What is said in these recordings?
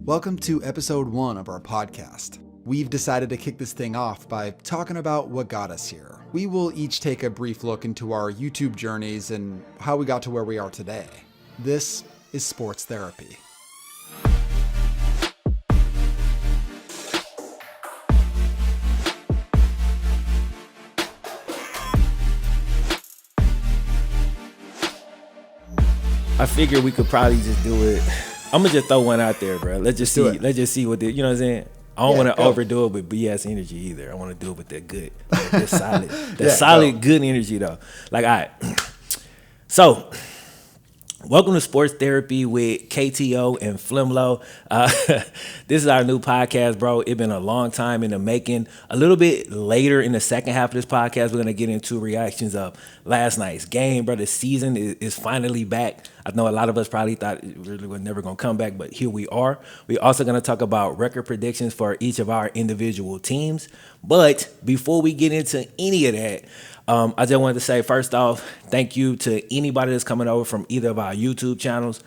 Welcome to episode 1 of our podcast. We've decided to kick this thing off by talking about what got us here. We will each take a brief look into our YouTube journeys and how we got to where we are today. This is Sports Therapy. I figured we could probably just do it. I'm gonna just throw one out there, bro. Let's just see what the, you know what I'm saying. I don't want to overdo it with BS energy either. I want to do it with that good, that solid, good energy though. Like, all right. So, welcome to Sports Therapy with KTO and Flemlo. This is our new podcast, bro. It's been a long time in the making. A little bit later in the second half of this podcast, we're gonna get into reactions of last night's game, bro. The season is finally back. I know a lot of us probably thought it really was never gonna come back, but here we are. We're also gonna talk about record predictions for each of our individual teams. But before we get into any of that, I just wanted to say, first off, thank you to anybody that's coming over from either of our YouTube channels.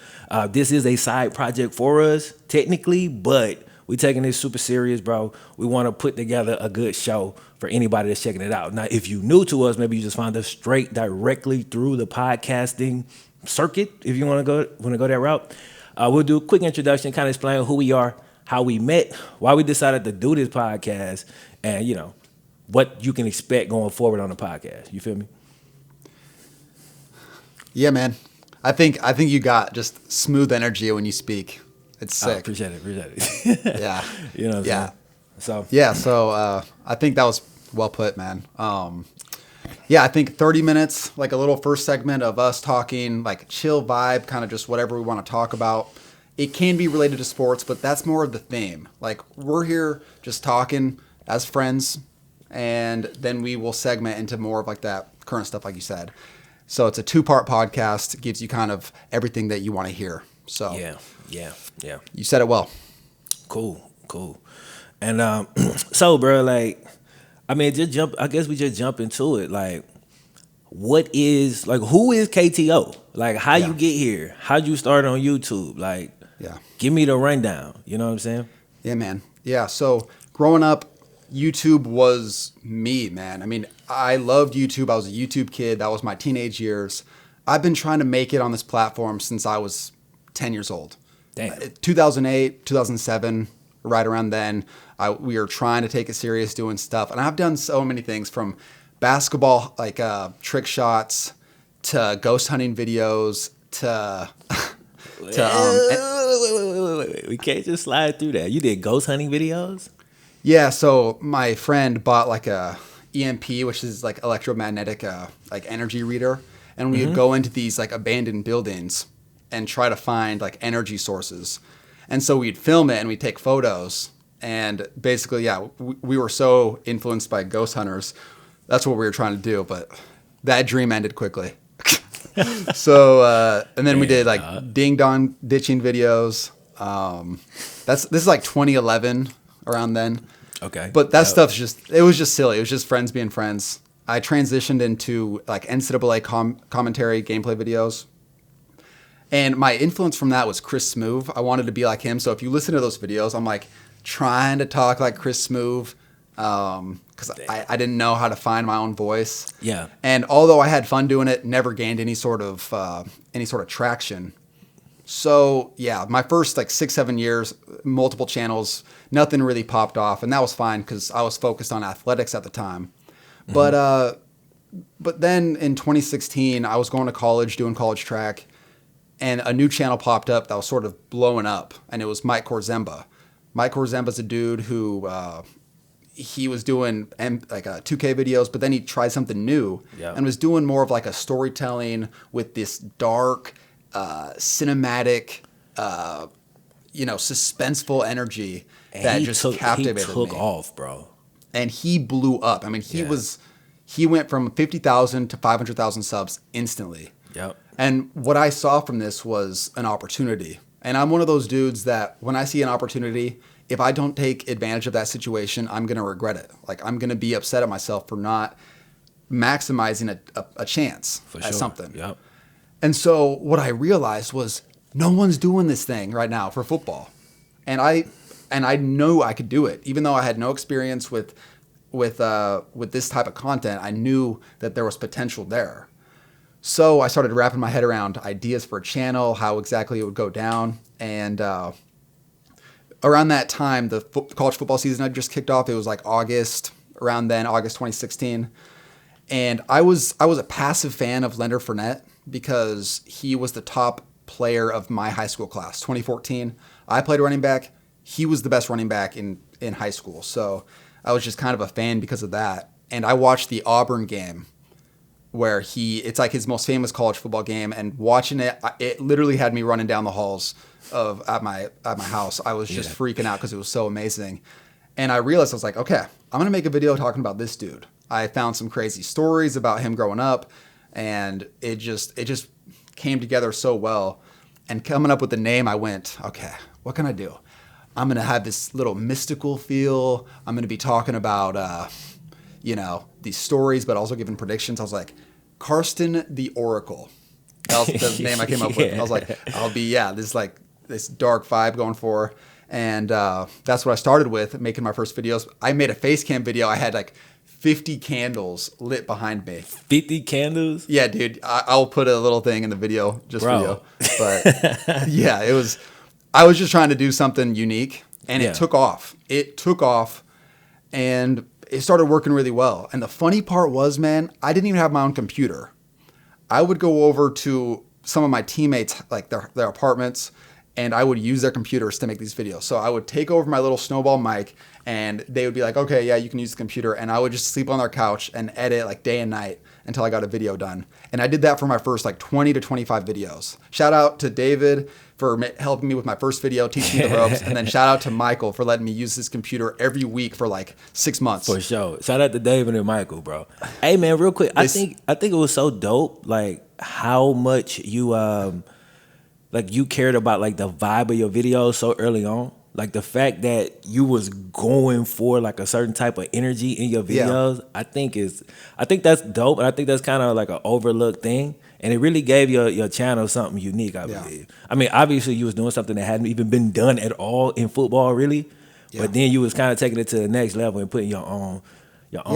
This is a side project for us, technically, but we're taking this super serious, bro. We want to put together a good show for anybody that's checking it out. Now, if you're new to us, maybe you just find us straight directly through the podcasting circuit. If you want to go that route, we'll do a quick introduction, kind of explain who we are, how we met, why we decided to do this podcast, and what you can expect going forward on the podcast. You feel me? Yeah, man. I think you got just smooth energy when you speak. It's sick. Appreciate it. Yeah. You know what I'm saying? So I think that was well put, man. I think 30 minutes, like a little first segment of us talking, like chill vibe, kind of just whatever we want to talk about. It can be related to sports, but that's more of the theme. Like, we're here just talking as friends, and then we will segment into more of like that current stuff, like you said. So it's a 2-part podcast. It gives you kind of everything that you want to hear. So yeah. You said it well. Cool. And so, bro, like, I mean, I guess we just jump into it. Like, who is KTO? Like, how you get here? How'd you start on YouTube? Like, give me the rundown. You know what I'm saying? Yeah, man. Yeah. So growing up, YouTube was me, man. I mean, I loved YouTube. I was a YouTube kid. That was my teenage years. I've been trying to make it on this platform since I was 10 years old. Damn. 2008, 2007, right around then, we were trying to take it serious doing stuff. And I've done so many things, from basketball, like trick shots, to ghost hunting videos, to... Wait. We can't just slide through that. You did ghost hunting videos? Yeah, so my friend bought like a EMP, which is like electromagnetic like energy reader, and we would go into these like abandoned buildings and try to find like energy sources. And so we'd film it and we'd take photos, and basically, we were so influenced by ghost hunters. That's what we were trying to do, but that dream ended quickly. So and then we did like ding dong ditching videos. This is like 2011. Around then. Okay. But that stuff's it was just silly. It was just friends being friends. I transitioned into like NCAA commentary gameplay videos. And my influence from that was Chris Smoove. I wanted to be like him. So if you listen to those videos, I'm like trying to talk like Chris Smoove, because I didn't know how to find my own voice. Yeah. And although I had fun doing it, never gained any sort of traction. So yeah, my first like 6-7 years, multiple channels, nothing really popped off, and that was fine because I was focused on athletics at the time. Mm-hmm. But then in 2016, I was going to college, doing college track, and a new channel popped up that was sort of blowing up, and it was Mike Korzemba. Mike Korzemba's a dude who he was doing like 2K videos, but then he tried something new and was doing more of like a storytelling with this dark, cinematic, suspenseful energy that just captivated me. He took off, bro. And he blew up. I mean, he went from 50,000 to 500,000 subs instantly. Yep. And what I saw from this was an opportunity. And I'm one of those dudes that when I see an opportunity, if I don't take advantage of that situation, I'm going to regret it. Like, I'm going to be upset at myself for not maximizing a chance at something. Yep. And so what I realized was no one's doing this thing right now for football. And I knew I could do it, even though I had no experience with this type of content. I knew that there was potential there. So I started wrapping my head around ideas for a channel, how exactly it would go down. And around that time, the college football season had just kicked off. It was like August, around then, August 2016. And I was a passive fan of Leonard Fournette because he was the top player of my high school class, 2014. I played running back. He was the best running back in high school. So I was just kind of a fan because of that. And I watched the Auburn game where it's like his most famous college football game, and watching it literally had me running down the halls at my house. I was just freaking out because it was so amazing. And I realized, I was like, okay, I'm going to make a video talking about this dude. I found some crazy stories about him growing up, and it just came together so well. And coming up with the name, I went, okay, what can I do? I'm going to have this little mystical feel. I'm going to be talking about, these stories, but also giving predictions. I was like, Karsten the Oracle. That was the name I came up with. I was like, I'll be, this dark vibe going for. And that's what I started with, making my first videos. I made a face cam video. I had like 50 candles lit behind me. 50 candles? Yeah, dude. I'll put a little thing in the video just for you. But yeah, I was just trying to do something unique, and it took off. And it started working really well. And the funny part was, man, I didn't even have my own computer. I would go over to some of my teammates, like their apartments, and I would use their computers to make these videos. So I would take over my little snowball mic, and they would be like, okay, yeah, you can use the computer. And I would just sleep on their couch and edit like day and night until I got a video done. And I did that for my first like 20 to 25 videos. Shout out to David for helping me with my first video, teaching me the ropes. And then shout out to Michael for letting me use his computer every week for like 6 months. For sure. Shout out to David and Michael, bro. Hey, man, real quick. I think it was so dope, like how much you you cared about like the vibe of your videos so early on. Like the fact that you was going for like a certain type of energy in your videos, I think that's dope, and I think that's kind of like an overlooked thing. And it really gave your channel something unique, I believe. I mean, obviously you was doing something that hadn't even been done at all in football, really. Yeah. But then you was kind of taking it to the next level and putting your own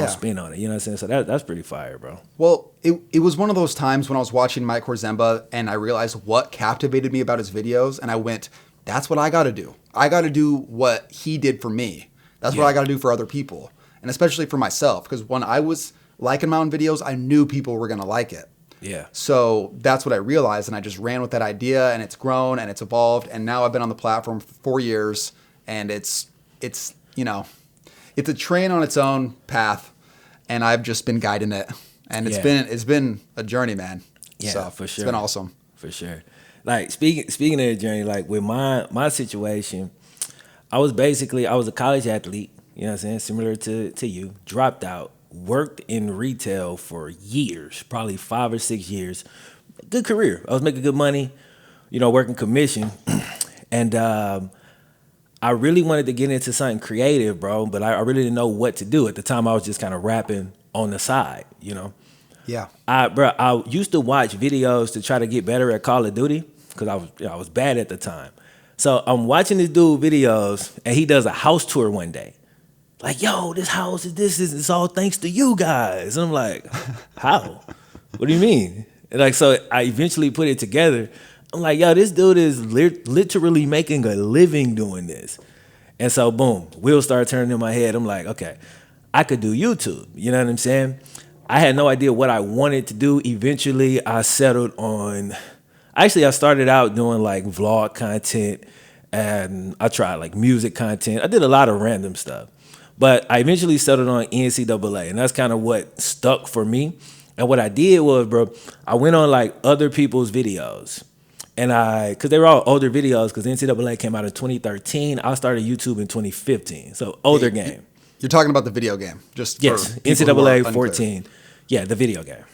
spin on it. You know what I'm saying? So that's pretty fire, bro. Well, it was one of those times when I was watching Mike Horzemba and I realized what captivated me about his videos, and I went, that's what I got to do. I got to do what he did for me. That's what I got to do for other people, and especially for myself, because when I was liking my own videos, I knew people were going to like it. Yeah. So that's what I realized, and I just ran with that idea, and it's grown and it's evolved, and now I've been on the platform for 4 years, and it's a train on its own path, and I've just been guiding it, and it's been a journey, man. Yeah, so for sure. It's been awesome. For sure. Like speaking of the journey, like with my situation, I was a college athlete, you know what I'm saying, similar to you, dropped out, worked in retail for years, probably 5 or 6 years. Good career. I was making good money, working commission. And I really wanted to get into something creative, bro, but I really didn't know what to do. At the time, I was just kind of rapping on the side, Yeah. I used to watch videos to try to get better at Call of Duty because I was bad at the time. So I'm watching this dude videos, and he does a house tour one day. Like, yo, this house it's all thanks to you guys. And I'm like, how? What do you mean? And so I eventually put it together. I'm like, yo, this dude is literally making a living doing this. And so, boom, wheels started turning in my head. I'm like, okay, I could do YouTube. You know what I'm saying? I had no idea what I wanted to do. Eventually, I settled on... Actually, I started out doing like vlog content, and I tried like music content. I did a lot of random stuff. But I eventually settled on NCAA, and that's kind of what stuck for me. And what I did was, bro, I went on like other people's videos. And because they were all older videos, because NCAA came out in 2013. I started YouTube in 2015. So older game. You're talking about the video game. Yes, NCAA 14. Yeah, the video game.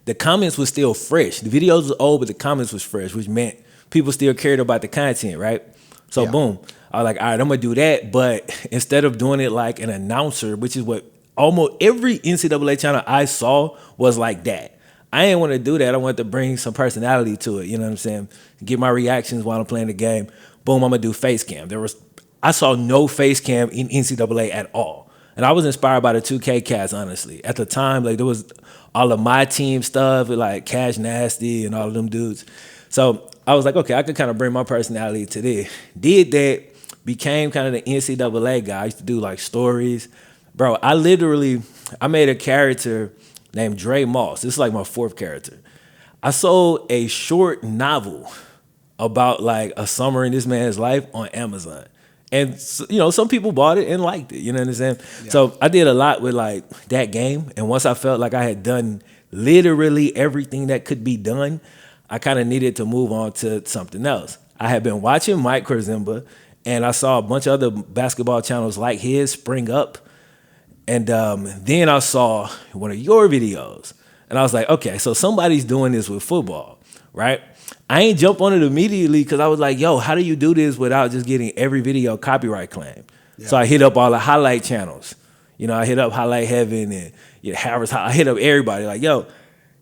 The comments was still fresh. The videos was old, but the comments was fresh, which meant people still cared about the content, right? So boom. I was like, all right, I'm going to do that. But instead of doing it like an announcer, which is what almost every NCAA channel I saw was like that. I didn't want to do that. I wanted to bring some personality to it. You know what I'm saying? Get my reactions while I'm playing the game. boom, I'm gonna do face cam. I saw no face cam in NCAA at all. And I was inspired by the 2K cats, honestly. At the time, like there was all of my team stuff, like Cash Nasty and all of them dudes. So I was like, okay, I could kind of bring my personality to this. Did that, became kind of the NCAA guy. I used to do like stories. Bro, I made a character named Dre Moss. This is like my 4th character. I sold a short novel about like a summer in this man's life on Amazon. And, you know, some people bought it and liked it, you know what I'm saying? Yeah. So I did a lot with like that game. And once I felt like I had done literally everything that could be done, I kind of needed to move on to something else. I had been watching Mike Kurzimba, and I saw a bunch of other basketball channels like his spring up. And then I saw one of your videos. And I was like, okay, so somebody's doing this with football, right? I ain't jump on it immediately because I was like, yo, how do you do this without just getting every video copyright claim? Yeah. So I hit up all the highlight channels. You know, I hit up Highlight Heaven and Harris. I hit up everybody like, yo.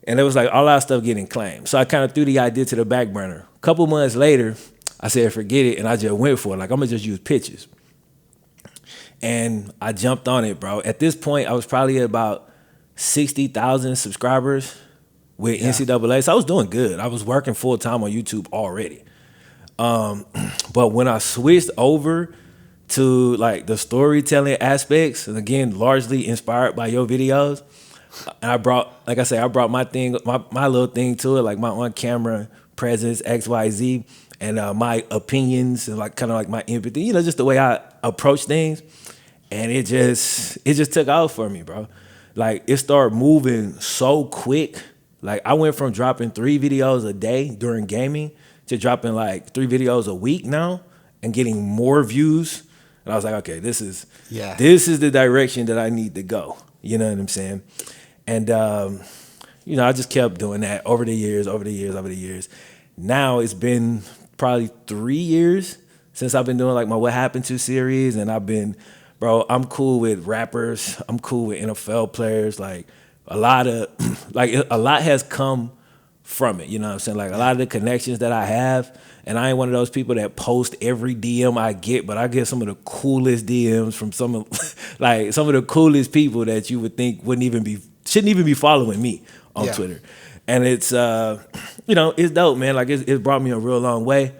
And it was like all that stuff getting claimed. So I kind of threw the idea to the back burner. A couple months later, I said, forget it. And I just went for it. Like, I'm going to just use pictures. And I jumped on it, bro. At this point, I was probably at about 60,000 subscribers with NCAA. So I was doing good. I was working full time on YouTube already. But when I switched over to like the storytelling aspects, and again, largely inspired by your videos, and I brought my thing, my little thing to it, like my on-camera presence, XYZ, and my opinions, and like kind of like my empathy, you know, just the way I approach things. And it just took off for me, bro. Like it started moving so quick. Like I went from dropping 3 videos a day during gaming to dropping like 3 videos a week now and getting more views. And I was like, okay, this is the direction that I need to go. You know what I'm saying? And you know, I just kept doing that over the years. Now it's been probably 3 years since I've been doing like my What Happened To series, and I'm cool with rappers. I'm cool with NFL players. Like a lot has come from it. You know what I'm saying? Like a lot of the connections that I have, and I ain't one of those people that post every DM I get, but I get some of the coolest DMs from some of the coolest people that you would think shouldn't even be following me on Twitter. And it's you know, it's dope, man. Like it's brought me a real long way.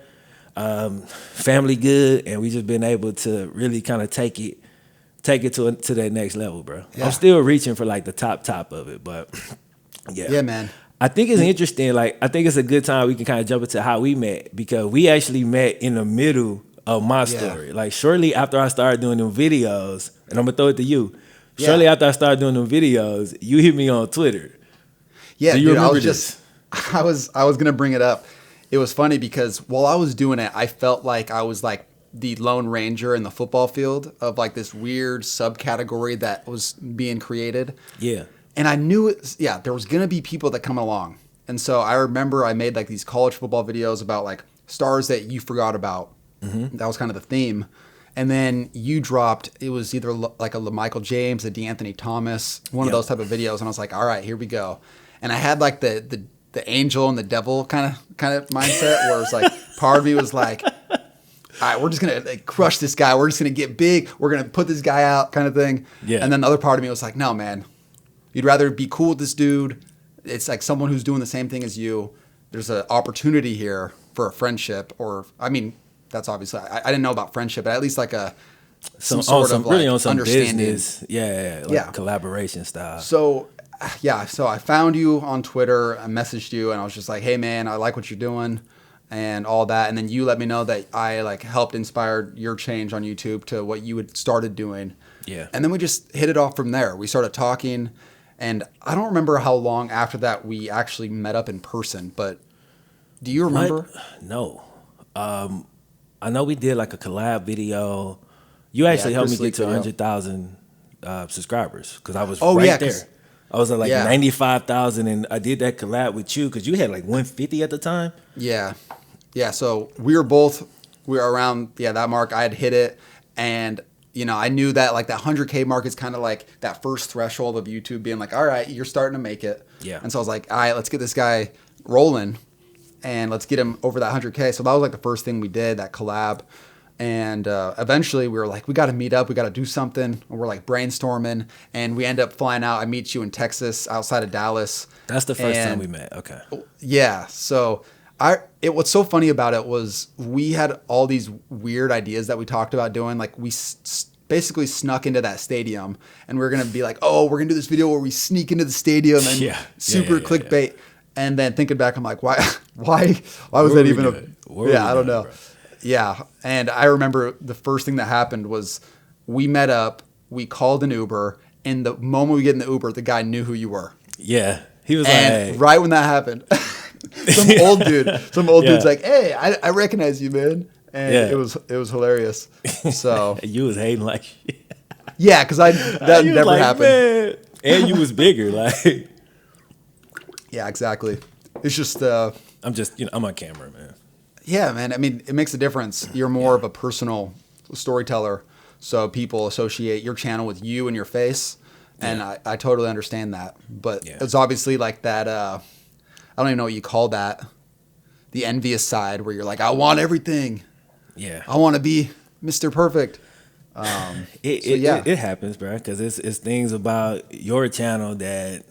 Family good, and we just been able to really kind of take it to that next level, bro. Yeah. I'm still reaching for like the top of it, but yeah, man. I think it's interesting. Like I think it's a good time we can kind of jump into how we met, because we actually met in the middle of my story. Like shortly after I started doing them videos, and I'm gonna throw it to you. Shortly after I started doing them videos, you hit me on Twitter. Yeah, dude, I was gonna bring it up. It was funny because while I was doing it, I felt like I was like the Lone Ranger in the football field of like this weird subcategory that was being created. Yeah. And I knew there was going to be people that come along. And so I remember I made like these college football videos about like stars that you forgot about. Mm-hmm. That was kind of the theme. And then you dropped, it was either like a Michael James, a DeAnthony Thomas, one of those type of videos. And I was like, all right, here we go. And I had like the angel and the devil kind of mindset where it's like part of me was like, all right, we're just going to like crush this guy. We're just going to get big. We're going to put this guy out kind of thing. Yeah. And then the other part of me was like, no, man, you'd rather be cool with this dude. It's like someone who's doing the same thing as you. There's an opportunity here for a friendship, or, I mean, that's obviously, I didn't know about friendship, but at least like some sort of like understanding. Business. Collaboration style. So I found you on Twitter. I messaged you and I was just like, hey man, I like what you're doing and all that. And then you let me know that I like helped inspire your change on YouTube to what you had started doing. Yeah. And then we just hit it off from there. We started talking, and I don't remember how long after that we actually met up in person, but do you remember? No. I know we did like a collab video. You actually helped me get to 100,000 subscribers because I was right there. I was at like 95,000, and I did that collab with you because you had like 150 at the time. Yeah. Yeah. So we were around that mark. I had hit it, and you know, I knew that like that 100K mark is kind of like that first threshold of YouTube being like, all right, you're starting to make it. Yeah. And so I was like, all right, let's get this guy rolling. and let's get him over that 100K. So that was like the first thing we did, that collab. And eventually we were like, we got to meet up. We got to do something. And we're like brainstorming, and we end up flying out. I meet you in Texas outside of Dallas. That's the first time we met. Okay. Yeah. So what's so funny about it was we had all these weird ideas that we talked about doing. Like we basically snuck into that stadium, and we were going to be like, oh, we're going to do this video where we sneak into the stadium and super clickbait. Yeah. And then thinking back, I'm like, why was that even I don't know. Bro? Yeah. And I remember the first thing that happened was we met up, we called an Uber, and the moment we get in the Uber, the guy knew who you were. Yeah. He was and like, right when that happened, some old dude's like, hey, I recognize you, man. And it was hilarious. So you was hating like shit. Yeah, because that never like, happened. Man. And you was bigger, like. Yeah, exactly. It's just I'm on camera, man. Yeah, man. I mean, it makes a difference. You're more of a personal storyteller, so people associate your channel with you and your face, and I totally understand that. But it's obviously like that. I don't even know what you call that. The envious side, where you're like, I want everything. Yeah, I want to be Mr. Perfect. It happens, bro. Because it's things about your channel that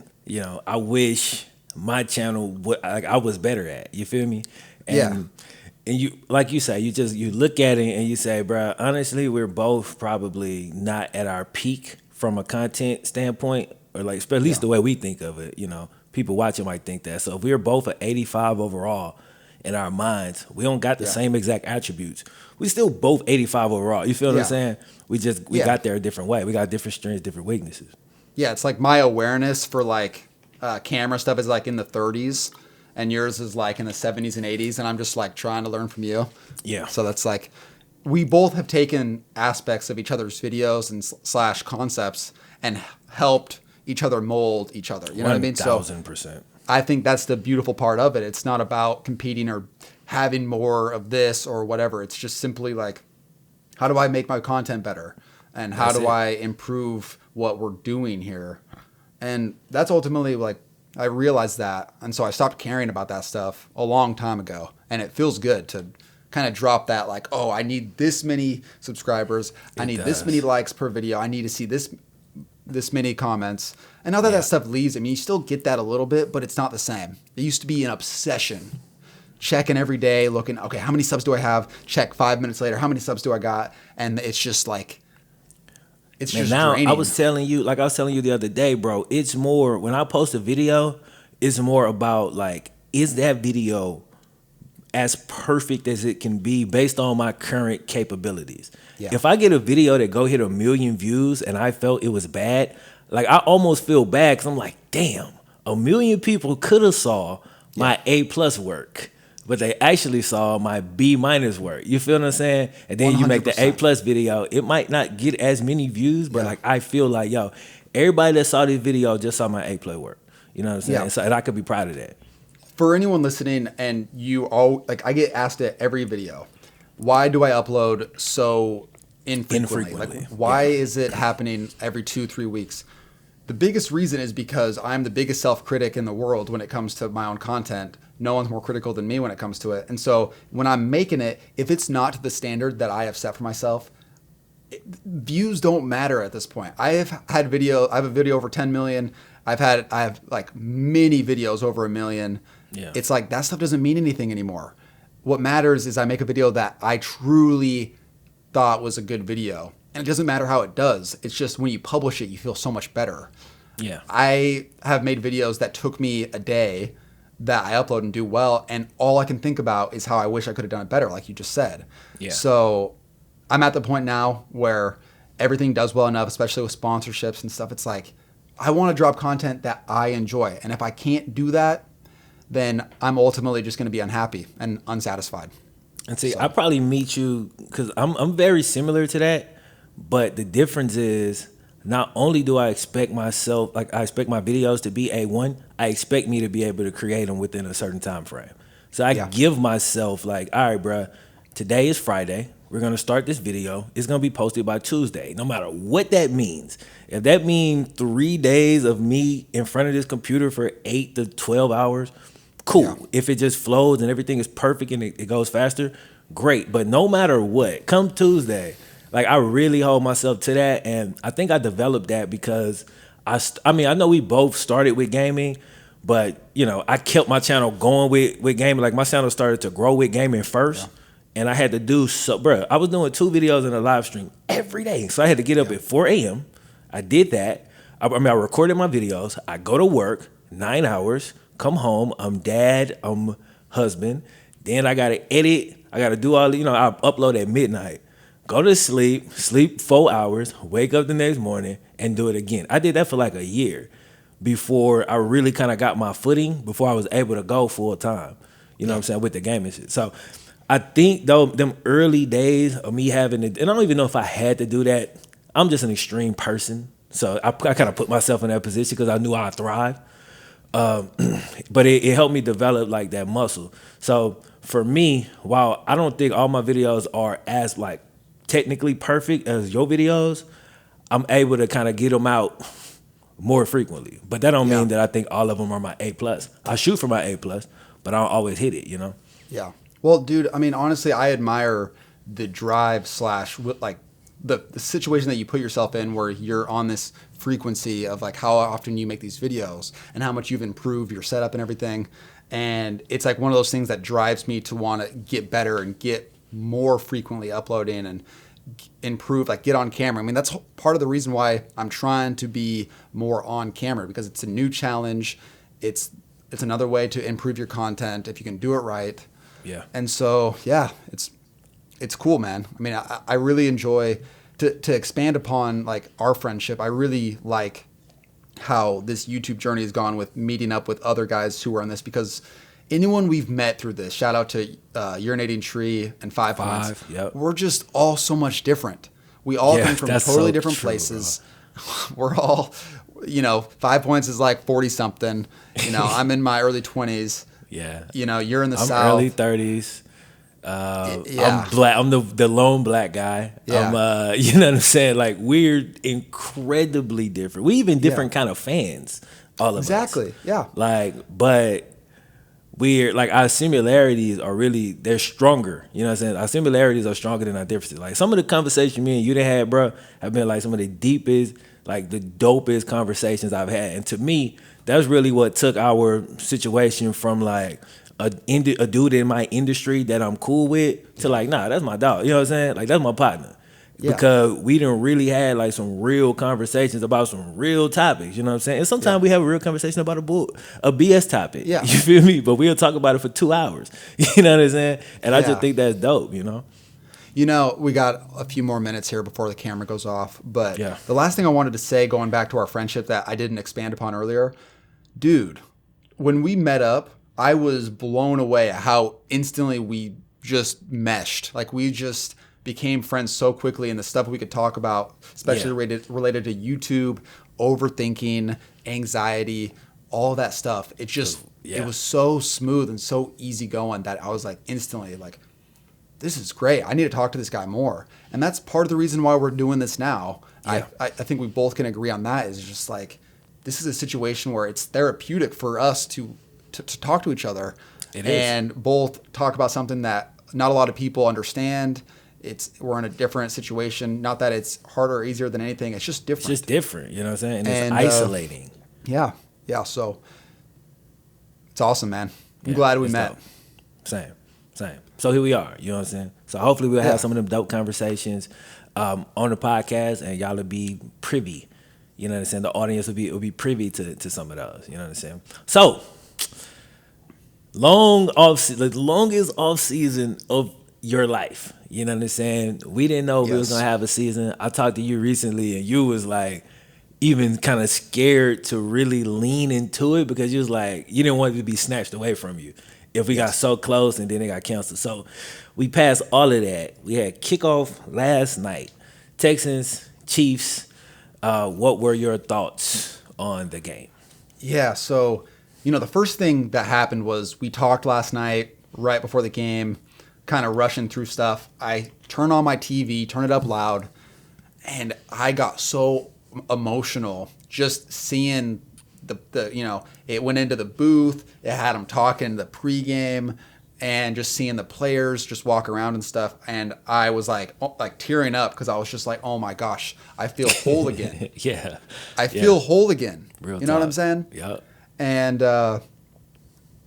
I wish my channel I was better at. You feel me? And you, like you say, you look at it and you say, bro, honestly, we're both probably not at our peak from a content standpoint, or like at least the way we think of it. People watching might think that. So if we're both at 85 overall in our minds, we don't got the same exact attributes. We still both 85 overall. You feel what I'm saying? We got there a different way. We got different strengths, different weaknesses. Yeah, it's like my awareness for like camera stuff is like in the 30s. And yours is like in the 70s and 80s, and I'm just like trying to learn from you. Yeah. So that's like, we both have taken aspects of each other's videos and / concepts and helped each other mold each other. You know what I mean? 1000%. I think that's the beautiful part of it. It's not about competing or having more of this or whatever. It's just simply like, how do I make my content better? And how do I improve what we're doing here? And that's ultimately like, I realized that, and so I stopped caring about that stuff a long time ago. And it feels good to kind of drop that, like, oh, I need this many subscribers, I need this many likes per video, I need to see this many comments. And now that stuff leaves, I mean, you still get that a little bit, but it's not the same. It used to be an obsession. Checking every day, looking, okay, how many subs do I have? Check 5 minutes later, how many subs do I got? And it's just like, it's just draining. I was telling you the other day, bro, it's more, when I post a video, it's more about like, is that video as perfect as it can be based on my current capabilities? Yeah. If I get a video that go hit 1 million views and I felt it was bad, like I almost feel bad because I'm like, damn, 1 million people could have saw my A+ work, but they actually saw my B- work. You feel what I'm saying? And then 100%. You make the A+ video. It might not get as many views, but like I feel like, yo, everybody that saw this video just saw my A+ work. You know what I'm saying? So, and I could be proud of that. For anyone listening, and I get asked at every video, why do I upload so infrequently? Like, why is it happening every 2-3 weeks? The biggest reason is because I'm the biggest self-critic in the world when it comes to my own content. No one's more critical than me when it comes to it. And so when I'm making it, if it's not to the standard that I have set for myself, views don't matter at this point. I have a video over 10 million. I have like many videos over 1 million. Yeah. It's like that stuff doesn't mean anything anymore. What matters is I make a video that I truly thought was a good video. And it doesn't matter how it does. It's just when you publish it, you feel so much better. Yeah. I have made videos that took me a day that I upload and do well, and all I can think about is how I wish I could have done it better, like you just said. Yeah. So I'm at the point now where everything does well enough, especially with sponsorships and stuff. It's like, I want to drop content that I enjoy. And if I can't do that, then I'm ultimately just going to be unhappy and unsatisfied. And see, I probably meet you because I'm very similar to that. But the difference is, not only do I expect myself, like I expect my videos to be A1, I expect me to be able to create them within a certain time frame. So I give myself like, all right, bro, today is Friday. We're going to start this video. It's going to be posted by Tuesday, no matter what that means. If that means 3 days of me in front of this computer for 8 to 12 hours, cool. Yeah. If it just flows and everything is perfect and it goes faster, great. But no matter what, come Tuesday, like I really hold myself to that, and I think I developed that because I mean I know we both started with gaming, but you know I kept my channel going with gaming. Like my channel started to grow with gaming first, and I had to do so, bro. I was doing 2 videos in a live stream every day, so I had to get up at 4 a.m. I did that. I mean I recorded my videos. I go to work 9 hours, come home. I'm dad. I'm husband. Then I gotta edit. I gotta do all. You know I upload at midnight. Go to sleep 4 hours, wake up the next morning, and do it again. I did that for like a year before I really kind of got my footing, before I was able to go full time, you know what I'm saying, with the game and shit. So I think, though, them early days of me having to, and I don't even know if I had to do that. I'm just an extreme person. So I kind of put myself in that position because I knew I'd thrive. But it helped me develop like that muscle. So for me, while I don't think all my videos are as like technically perfect as your videos, I'm able to kind of get them out more frequently. But that don't mean that I think all of them are my A+. I shoot for my A+, but I don't always hit it, you know? Yeah. Well, dude, I mean, honestly, I admire the drive / like the situation that you put yourself in where you're on this frequency of like how often you make these videos and how much you've improved your setup and everything. And it's like one of those things that drives me to want to get better and get more frequently uploading and improve, like get on camera. I mean, that's part of the reason why I'm trying to be more on camera, because it's a new challenge. It's another way to improve your content if you can do it right. Yeah. And so, yeah, it's cool, man. I mean, I really enjoy to expand upon like our friendship. I really like how this YouTube journey has gone with meeting up with other guys who are on this, because anyone we've met through this, shout out to Urinating Tree and 5 Points, we're just all so much different. We all come from totally different places. We're all, 5 Points is like 40 something. I'm in my early 20s. Yeah. You're in the I'm South. Early 30s. I'm black. I'm the lone black guy. Yeah. You know what I'm saying? Like, we're incredibly different. We even different kind of fans, all of us. Exactly. Yeah. Like, but we're like, our similarities are really, they're stronger. You know what I'm saying? Our similarities are stronger than our differences. Like, some of the conversations me and you done had, bro, have been like some of the deepest, like the dopest conversations I've had. And to me, that's really what took our situation from like a dude in my industry that I'm cool with to like, nah, that's my dog. You know what I'm saying? Like, that's my partner. Yeah. Because we done really had like some real conversations about some real topics. You know what I'm saying? And sometimes we have a real conversation about a BS topic. Yeah. You feel me? But we'll talk about it for 2 hours. You know what I'm saying? And I just think that's dope, you know? We got a few more minutes here before the camera goes off. But the last thing I wanted to say, going back to our friendship that I didn't expand upon earlier, dude, when we met up, I was blown away at how instantly we just meshed. Like, we just became friends so quickly, and the stuff we could talk about, especially related to YouTube, overthinking, anxiety, all that stuff. It just, it was so smooth and so easygoing that I was like instantly like, this is great. I need to talk to this guy more. And that's part of the reason why we're doing this now. Yeah. I think we both can agree on that, is just like, this is a situation where it's therapeutic for us to talk to each other and both talk about something that not a lot of people understand. We're in a different situation. Not that it's harder or easier than anything. It's just different. It's just different. You know what I'm saying? And it's isolating. Yeah. So it's awesome, man. I'm glad we met. Dope. Same. So here we are. You know what I'm saying? So hopefully we'll have some of them dope conversations on the podcast, and y'all will be privy. You know what I'm saying? The audience will be privy to some of those. You know what I'm saying? So, the longest off season of your life. You know what I'm saying? We didn't know we was gonna have a season. I talked to you recently, and you was like, even kind of scared to really lean into it, because you was like, you didn't want it to be snatched away from you if we got so close and then it got canceled. So we passed all of that. We had kickoff last night. Texans, Chiefs. What were your thoughts on the game? Yeah, so, the first thing that happened was we talked last night right before the game, kind of rushing through stuff. I turn on my TV, turn it up loud, and I got so emotional just seeing it went into the booth. It had them talking the pregame and just seeing the players just walk around and stuff. And I was like tearing up because I was just like, oh my gosh, I feel whole again. Yeah. I feel whole again. Real you know what I'm saying? Yeah. And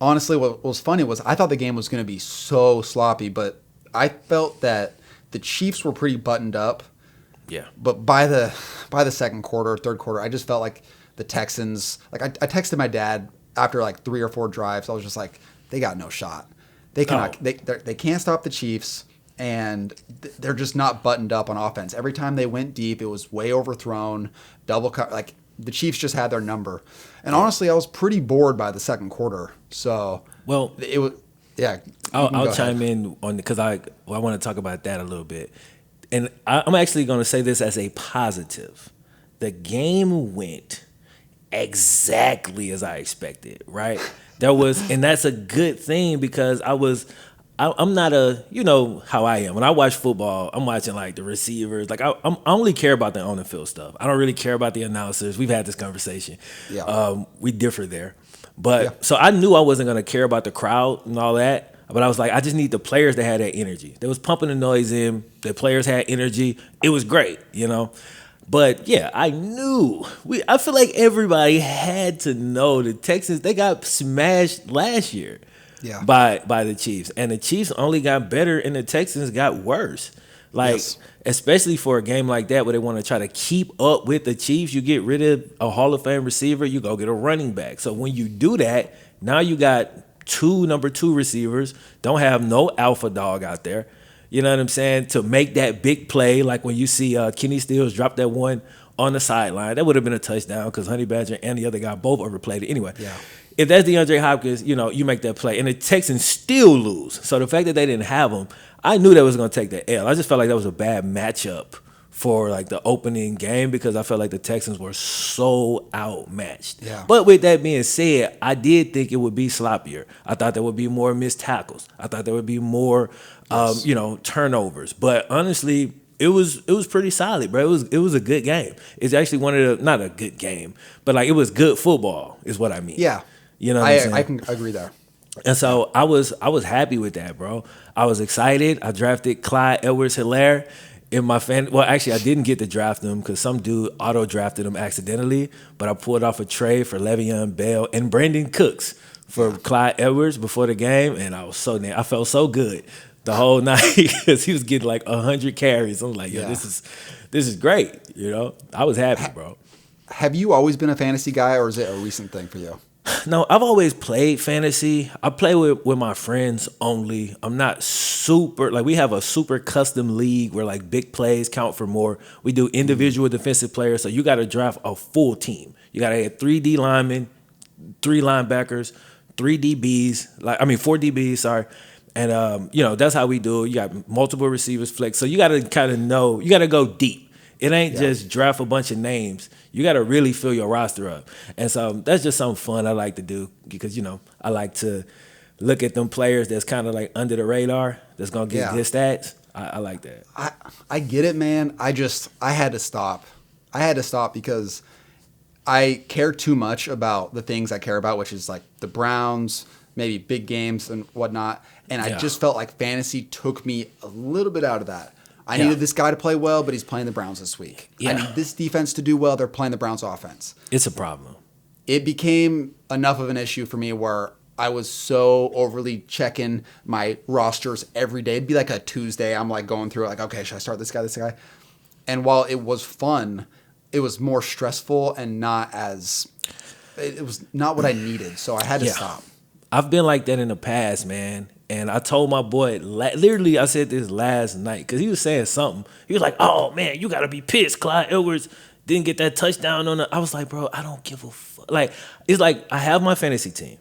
honestly, what was funny was I thought the game was going to be so sloppy, but I felt that the Chiefs were pretty buttoned up. Yeah. But by the second quarter, third quarter, I just felt like the Texans, like I texted my dad after like 3 or 4 drives. I was just like, they got no shot. They cannot. They can't stop the Chiefs, and they're just not buttoned up on offense. Every time they went deep, it was way overthrown, double cut. Like the Chiefs just had their number. And honestly, I was pretty bored by the second quarter. So it was. Yeah, I'll chime in on because I want to talk about that a little bit, and I'm actually going to say this as a positive. The game went exactly as I expected, right? And that's a good thing because I'm not you know how I am. When I watch football, I'm watching like the receivers. Like I only care about the on the field stuff. I don't really care about the announcers. We've had this conversation. Yeah. We differ there. But so I knew I wasn't going to care about the crowd and all that. But I was like, I just need the players that had that energy. They was pumping the noise in. The players had energy. It was great, you know. But yeah, I knew. I feel like everybody had to know the Texans, they got smashed last year by the Chiefs. And the Chiefs only got better and the Texans got worse. Like, especially for a game like that where they want to try to keep up with the Chiefs, you get rid of a Hall of Fame receiver, you go get a running back. So when you do that, now you got 2 number 2 receivers, don't have no alpha dog out there. You know what I'm saying? To make that big play, like when you see Kenny Stills drop that one on the sideline, that would have been a touchdown because Honey Badger and the other guy both overplayed it. Anyway, if that's DeAndre Hopkins, you know, you make that play. And the Texans still lose. So the fact that they didn't have him, I knew that was going to take the L. I just felt like that was a bad matchup for like the opening game because I felt like the Texans were so outmatched. Yeah. But with that being said, I did think it would be sloppier. I thought there would be more missed tackles. I thought there would be more, turnovers. But honestly, it was pretty solid, bro. It was a good game. It's actually one of the not a good game, but like it was good football is what I mean. Yeah. You know what I'm saying? I can agree there. And so I was happy with that, bro. I was excited. I drafted Clyde Edwards-Helaire in my fan. Well, actually, I didn't get to draft him because some dude auto-drafted him accidentally, but I pulled off a trade for Le'Veon Bell and Brandon Cooks for Clyde Edwards before the game, and I felt so good the whole night because he was getting like 100 carries. I was like, this is great. You know, I was happy, bro. Have you always been a fantasy guy, or is it a recent thing for you? No, I've always played fantasy. I play with my friends only. I'm not super, like we have a super custom league where like big plays count for more. We do individual defensive players, so you got to draft a full team. You got to have 3 D linemen, 3 linebackers, 4 DBs, sorry. And, that's how we do it. You got multiple receivers, flex. So you got to kind of know, you got to go deep. It ain't just draft a bunch of names. You got to really fill your roster up. And so that's just something fun I like to do because, I like to look at them players that's kind of like under the radar that's going to get good stats. I like that. I get it, man. I had to stop. I had to stop because I care too much about the things I care about, which is like the Browns, maybe big games and whatnot. And I just felt like fantasy took me a little bit out of that. I needed this guy to play well, but he's playing the Browns this week. I need this defense to do well. They're playing the Browns offense. It's a problem. It became enough of an issue for me where I was so overly checking my rosters every day. It'd be like a Tuesday. I'm like going through it like, okay, should I start this guy? And while it was fun, it was more stressful and it was not what I needed. So I had to stop. I've been like that in the past, man. And I told my boy, literally, I said this last night because he was saying something. He was like, "Oh man, you gotta be pissed. Clyde Edwards didn't get that touchdown on the." I was like, "Bro, I don't give a fuck." Like, it's like I have my fantasy team.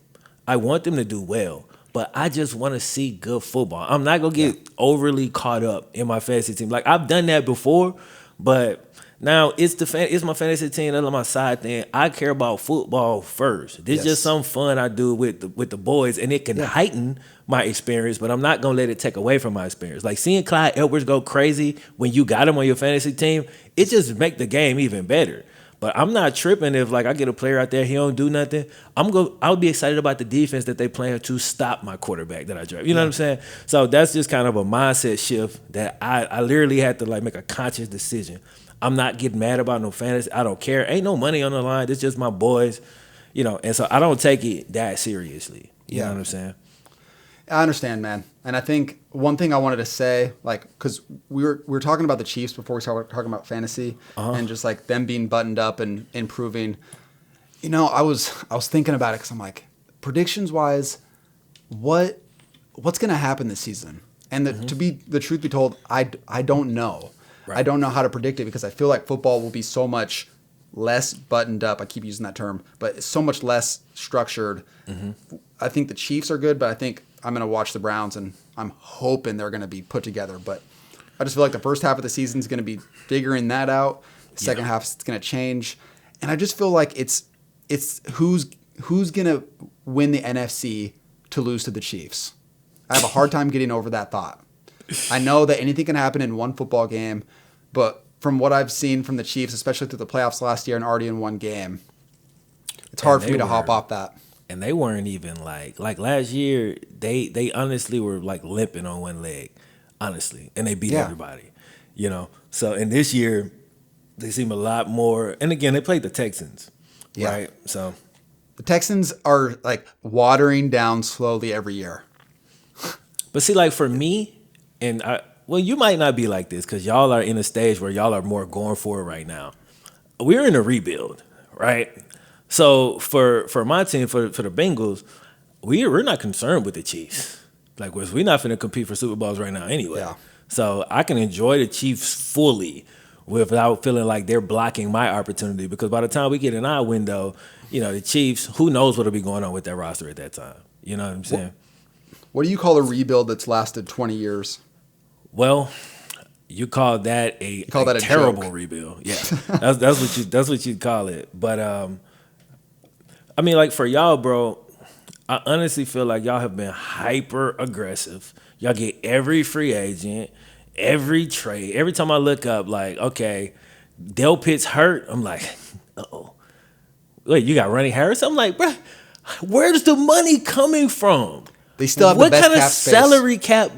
I want them to do well, but I just want to see good football. I'm not gonna get overly caught up in my fantasy team. Like I've done that before, but now it's my fantasy team. That's my side thing. I care about football first. This is just some fun I do with the boys, and it can heighten my experience, but I'm not gonna let it take away from my experience. Like seeing Clyde Edwards go crazy when you got him on your fantasy team, it just make the game even better. But I'm not tripping if like I get a player out there, he don't do nothing. I'll be excited about the defense that they playing to stop my quarterback that I draft. You know what I'm saying? So that's just kind of a mindset shift that I literally had to like make a conscious decision. I'm not getting mad about no fantasy. I don't care. Ain't no money on the line. It's just my boys, and so I don't take it that seriously. You know what I'm saying? I understand, man. And I think one thing I wanted to say, like, because we were talking about the Chiefs before we started talking about fantasy and just like them being buttoned up and improving. I was thinking about it because I'm like, predictions wise, what's going to happen this season? And the truth be told, I don't know. Right. I don't know how to predict it because I feel like football will be so much less buttoned up. I keep using that term, but it's so much less structured. I think the Chiefs are good, but I think I'm going to watch the Browns, and I'm hoping they're going to be put together. But I just feel like the first half of the season is going to be figuring that out. The second half is going to change, and I just feel like it's who's going to win the NFC to lose to the Chiefs. I have a hard time getting over that thought. I know that anything can happen in one football game, but from what I've seen from the Chiefs, especially through the playoffs last year and already in one game, it's hard for me to hop off that. And they weren't even like last year, they honestly were like limping on one leg, honestly. And they beat everybody, So, and this year, they seem a lot more. And again, they played the Texans, right? So the Texans are like watering down slowly every year. But see, like for me, and you might not be like this because y'all are in a stage where y'all are more going for it right now. We're in a rebuild, right? So for my team, for the Bengals, we're not concerned with the Chiefs. Like we're not finna compete for Super Bowls right now anyway. Yeah. So I can enjoy the Chiefs fully without feeling like they're blocking my opportunity because by the time we get in our window, the Chiefs, who knows what'll be going on with that roster at that time. You know what I'm saying? What do you call a rebuild that's lasted 20 years? Well, you call that a terrible joke. Rebuild. Yeah, that's what you'd call it. But I mean, like for y'all, bro, I honestly feel like y'all have been hyper aggressive. Y'all get every free agent, every trade. Every time I look up, like, okay, Del Pitt's hurt. I'm like, uh-oh. Wait, you got Ronnie Harris? I'm like, bro, where's the money coming from? They still have the best cap space. What kind of salary cap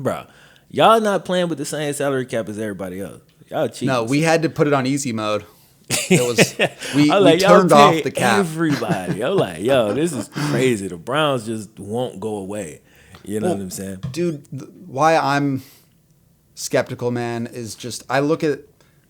bro? Y'all not playing with the same salary cap as everybody else. Y'all cheap. No, we had to put it on easy mode. It was we turned off the cap. Everybody. I'm like, yo, this is crazy. The Browns just won't go away. You know what I'm saying? Dude, why I'm skeptical, man, is just I look at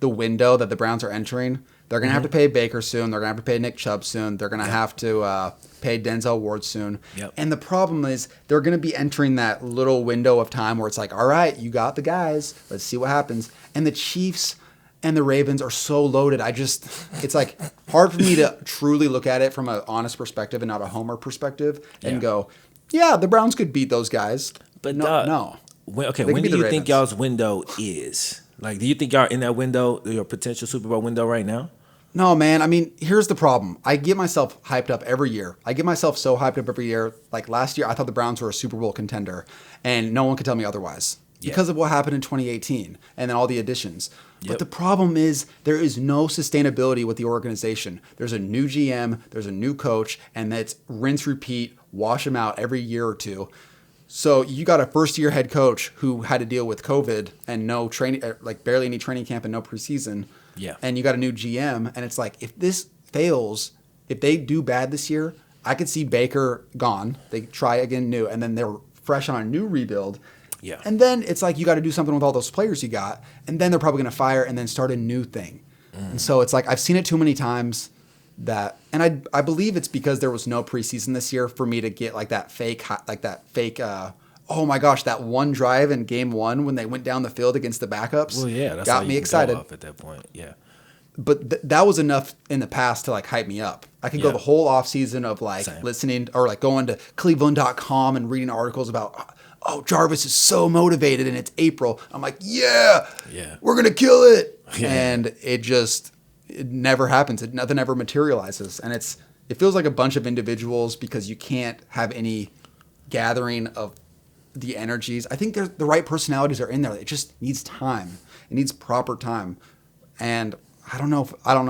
the window that the Browns are entering. They're going to have to pay Baker soon. They're going to have to pay Nick Chubb soon. They're going to have to pay Denzel Ward soon. Yep. And the problem is they're going to be entering that little window of time where it's like, all right, you got the guys. Let's see what happens. And the Chiefs and the Ravens are so loaded. It's like hard for me to truly look at it from an honest perspective and not a homer perspective and go, yeah, the Browns could beat those guys. But no. When do you think y'all's window is? Like, do you think y'all in that window, your potential Super Bowl window right now? No, man. I mean, here's the problem. I get myself hyped up every year. I get myself so hyped up every year. Like last year, I thought the Browns were a Super Bowl contender, and no one could tell me otherwise because of what happened in 2018 and then all the additions. Yep. But the problem is there is no sustainability with the organization. There's a new GM, there's a new coach, and that's rinse, repeat, wash them out every year or two. So you got a first-year head coach who had to deal with COVID and no training, like barely any training camp and no preseason. Yeah. And you got a new GM, and it's like if this fails, if they do bad this year, I could see Baker gone. They try again new, and then they're fresh on a new rebuild. Yeah. And then it's like you got to do something with all those players you got, and then they're probably going to fire and then start a new thing. And so it's like I've seen it too many times that, and I believe it's because there was no preseason this year for me to get that fake. Oh my gosh, that one drive in game one when they went down the field against the backups. Well, yeah, that's got me excited. Go off at that point, yeah. But that was enough in the past to hype me up. I could go the whole off season of listening or going to Cleveland.com and reading articles about, oh, Jarvis is so motivated and it's April. I'm like, yeah, we're gonna kill it, and it never happens. Nothing ever materializes, and it feels like a bunch of individuals because you can't have any gathering of the energies. I think the right personalities are in there. It just needs time. It needs proper time. And I don't know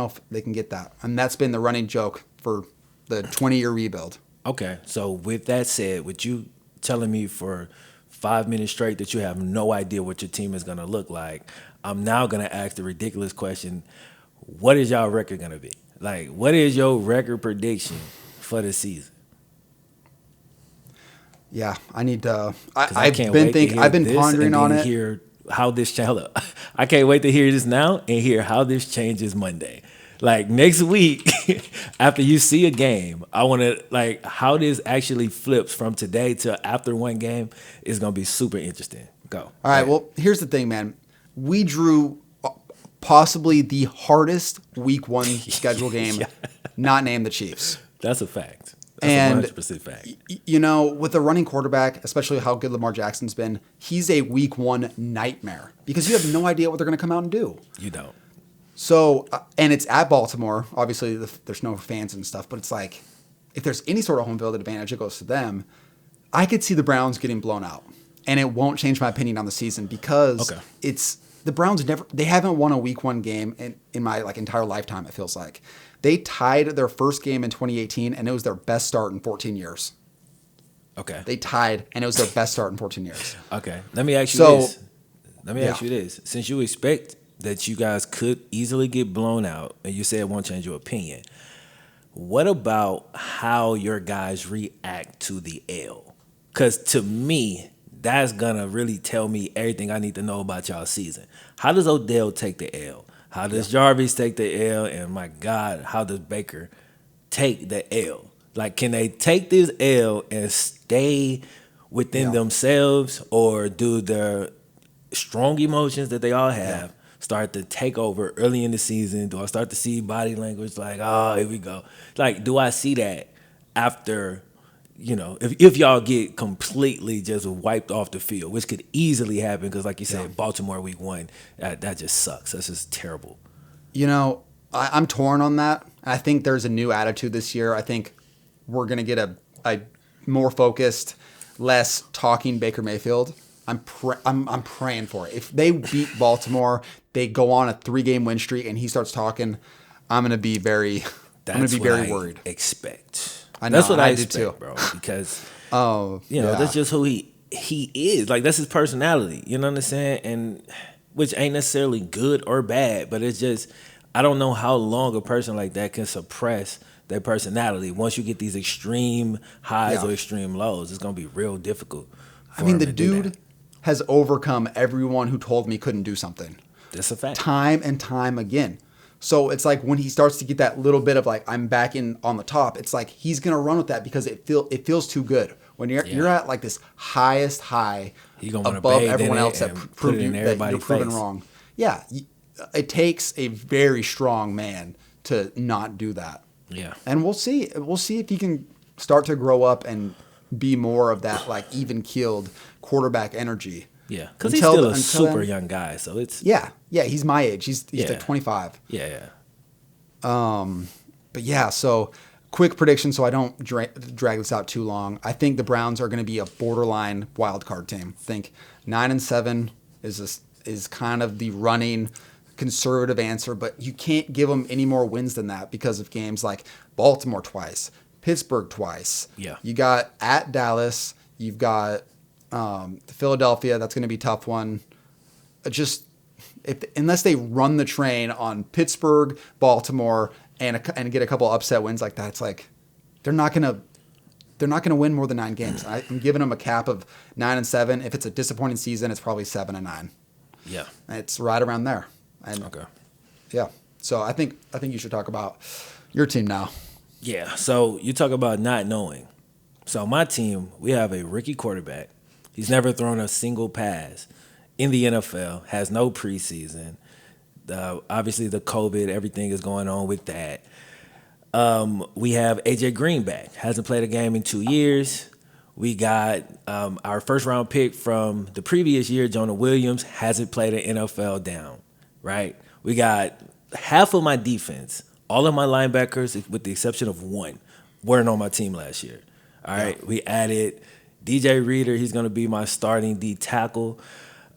if they can get that. And that's been the running joke for the 20-year rebuild. Okay, so with that said, with you telling me for 5 minutes straight that you have no idea what your team is going to look like, I'm now going to ask the ridiculous question: what is y'all record going to be? Like, what is your record prediction for the season? Yeah, I need to. I've been pondering on it. Hear how this I can't wait to hear this now and hear how this changes Monday. Like next week, after you see a game, I want to like how this actually flips from today to after one game is gonna be super interesting. Go. All right. Well, here's the thing, man. We drew possibly the hardest week 1 schedule game, not named the Chiefs. That's a fact. That's 100% fact. You know, with a running quarterback, especially how good Lamar Jackson's been, he's a week 1 nightmare because you have no idea what they're going to come out and do. You don't. So, and it's at Baltimore. Obviously, there's no fans and stuff, but it's like if there's any sort of home field advantage, it goes to them. I could see the Browns getting blown out, and it won't change my opinion on the season because it's the Browns they haven't won a week 1 game in my like entire lifetime. It feels like. They tied their first game in 2018, and it was their best start in 14 years. Okay. They tied, and it was their best start in 14 years. Okay. Let me ask you this. Since you expect that you guys could easily get blown out, and you say it won't change your opinion, what about how your guys react to the L? Because to me, that's going to really tell me everything I need to know about y'all season. How does Odell take the L? How does Jarvis take the L? And my God, how does Baker take the L? Like, can they take this L and stay within themselves, or do their strong emotions that they all have start to take over early in the season? Do I start to see body language like, oh, here we go? Like, do I see that after, you know, if y'all get completely just wiped off the field, which could easily happen because, like you said, Baltimore week 1, that just sucks. That's just terrible. You know, I'm torn on that. I think there's a new attitude this year. I think we're going to get a more focused, less talking Baker Mayfield. I'm praying for it. If they beat Baltimore, they go on a 3-game win streak, and he starts talking, I'm going to be very worried. Expect. I know, that's what I do expect, too, bro. Because that's just who he is. Like, that's his personality. You know what I'm saying? And which ain't necessarily good or bad, but it's just I don't know how long a person like that can suppress their personality. Once you get these extreme highs or extreme lows, it's gonna be real difficult. I mean, the dude has overcome everyone who told me couldn't do something. That's a fact. Time and time again. So it's like when he starts to get that little bit of like I'm back in on the top, it's like he's gonna run with that because it feels too good. When you're at like this highest high above everyone else that proved that you're proven wrong. Yeah, it takes a very strong man to not do that. Yeah, and we'll see. We'll see if he can start to grow up and be more of that like even keeled quarterback energy. Yeah, because he's still a super young guy, so it's he's my age. He's like 25. Yeah. But yeah, so quick prediction, so I don't drag this out too long. I think the Browns are going to be a borderline wild card team. I think 9-7 is kind of the running conservative answer, but you can't give them any more wins than that because of games like Baltimore twice, Pittsburgh twice. Yeah, you got at Dallas, you've got Philadelphia. That's going to be a tough one. Unless they run the train on Pittsburgh, Baltimore, and get a couple upset wins like that, it's like they're not gonna win more than 9 games. I'm giving them a cap of 9-7. If it's a disappointing season, it's probably 7-9. Yeah, it's right around there. And yeah. So I think you should talk about your team now. Yeah. So you talk about not knowing. So my team, we have a rookie quarterback. He's never thrown a single pass in the NFL, has no preseason. Obviously, the COVID, everything is going on with that. We have A.J. Green back. Hasn't played a game in 2 years. We got our first-round pick from the previous year, Jonah Williams, hasn't played an NFL down, right? We got half of my defense, all of my linebackers, with the exception of one, weren't on my team last year. All right, we added DJ Reader. He's going to be my starting D tackle.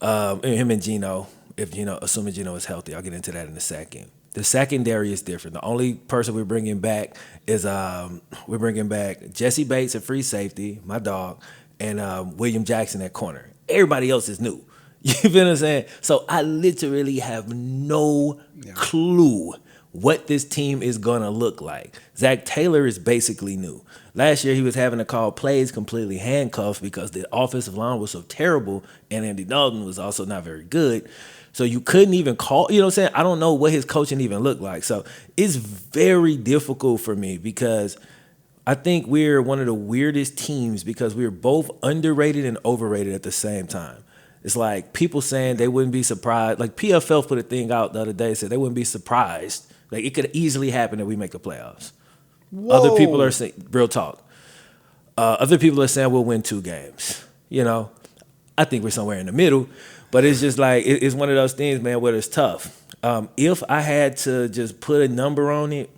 Him and Gino, assuming Gino is healthy. I'll get into that in a second. The secondary is different. The only person we're bringing back is Jesse Bates at free safety, my dog, and William Jackson at corner. Everybody else is new. You feel what I'm saying? So I literally have no clue what this team is going to look like. Zach Taylor is basically new. Last year, he was having to call plays completely handcuffed because the offensive line was so terrible, and Andy Dalton was also not very good. So you couldn't even call, you know what I'm saying? I don't know what his coaching even looked like. So it's very difficult for me because I think we're one of the weirdest teams because we're both underrated and overrated at the same time. It's like people saying they wouldn't be surprised. Like PFL put a thing out the other day, said they wouldn't be surprised. Like it could easily happen that we make the playoffs. Whoa. Other people are saying, real talk. Other people are saying we'll win 2 games. You know, I think we're somewhere in the middle. But it's just like, it's one of those things, man, where it's tough. If I had to just put a number on it,